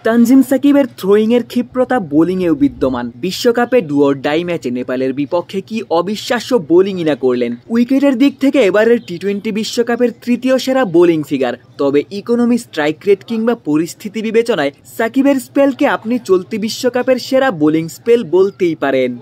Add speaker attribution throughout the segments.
Speaker 1: তানজিম সাকিবের থ্রোয়িংয়ের ক্ষিপ্রতা বোলিংয়েও বিদ্যমান। বিশ্বকাপে ডু অর ডাই ম্যাচে নেপালের বিপক্ষে কি অবিশ্বাস্য বোলিংই না করলেন। উইকেটের দিক থেকে এবারের টি-20 বিশ্বকাপের তৃতীয় সেরা বোলিং ফিগার। তবে ইকোনমি, স্ট্রাইক রেট কিংবা পরিস্থিতি বিবেচনায় সাকিবের স্পেলকে আপনি চলতি বিশ্বকাপের সেরা বোলিং স্পেল বলতেই পারেন।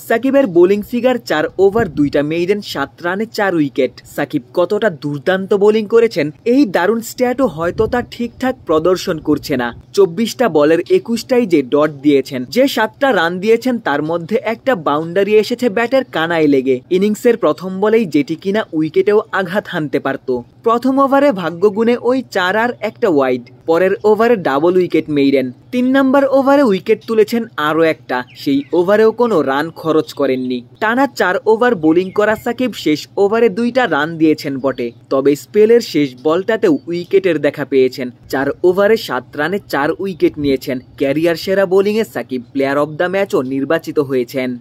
Speaker 1: সাকিবের বোলিং ফিগার 4 ওভার 2টা মেইডেন, 7 রানে 4 উইকেট। সাকিব কতটা দুর্দান্ত বোলিং করেছেন এই দারুণ স্ট্যাটও হয়তো তা ঠিকঠাক প্রদর্শন করছে না। 24টা বলের 21টাই যে ডট দিয়েছেন, যে 7টা রান দিয়েছেন তার মধ্যে একটা বাউন্ডারি এসেছে ব্যাটের কানায় লেগে। ইনিংসের প্রথম বলেই যেটি কিনা উইকেটেও আঘাত হানতে পারত। প্রথম ওভারে ভাগ্যগুণে ওই 4 আর একটা ওয়াইড, পরের ওভারে ডাবল উইকেট মেইডেন। 3 নম্বর ওভারে উইকেট তুলেছেন আরও একটা, সেই ওভারেও কোনো রান খরচ করেননি। টানা 4 ওভার বোলিং করা সাকিব শেষ ওভারে 2টা রান দিয়েছেন বটে, তবে স্পেলের শেষ বলটাতেও উইকেটের দেখা পেয়েছেন। 4 ওভারে 7 রানে 4 উইকেট নিয়েছেন। ক্যারিয়ার সেরা বোলিংয়ে সাকিব প্লেয়ার অব দ্য ম্যাচও নির্বাচিত হয়েছেন।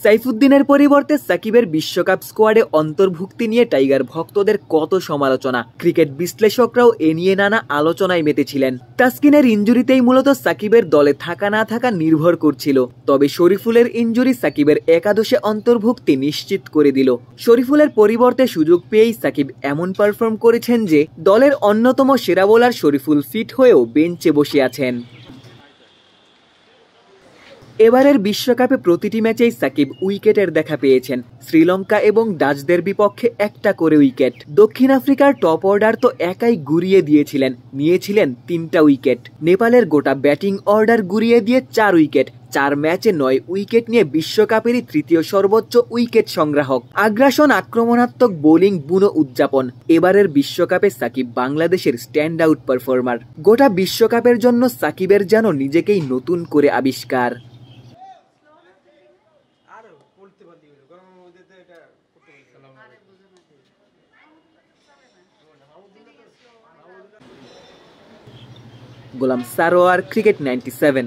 Speaker 1: সাইফুদ্দিনের পরিবর্তে সাকিবের বিশ্বকাপ স্কোয়াডে অন্তর্ভুক্তি নিয়ে টাইগার ভক্তদের কত সমালোচনা। ক্রিকেট বিশ্লেষকরাও এ নিয়ে নানা আলোচনায় মেতেছিলেন। তাসকিনের ইনজুরিতেই মূলত সাকিবের দলে থাকা না থাকা নির্ভর করছিল, তবে শরীফুলের ইনজুরি সাকিবের একাদশে অন্তর্ভুক্তি নিশ্চিত করে দিল। শরীফুলের পরিবর্তে সুযোগ পেয়েই সাকিব এমন পারফর্ম করেছেন যে দলের অন্যতম সেরা বোলার শরীফুল ফিট হয়েও বেঞ্চে বসে আছেন। এবারের বিশ্বকাপে প্রতিটি ম্যাচেই সাকিব উইকেটের দেখা পেয়েছেন। শ্রীলঙ্কা এবং ডাচদের বিপক্ষে একটা করে উইকেট। দক্ষিণ আফ্রিকার টপ অর্ডার তো একাই গুড়িয়ে দিয়েছিলেন, নিয়েছিলেন 3টা উইকেট। নেপালের গোটা ব্যাটিং অর্ডার গুড়িয়ে দিয়ে 4 উইকেট। 4 ম্যাচে 9 উইকেট নিয়ে বিশ্বকাপেরই তৃতীয় সর্বোচ্চ উইকেট সংগ্রাহক। আগ্রাসন, আক্রমণাত্মক বোলিং, বুনো উদযাপন। এবারের বিশ্বকাপে সাকিব বাংলাদেশের স্ট্যান্ড আউট পারফর্মার। গোটা বিশ্বকাপের জন্য সাকিবের যেন নিজেকেই নতুন করে আবিষ্কার। গোলাম সারোয়ার, ক্রিকেট 97।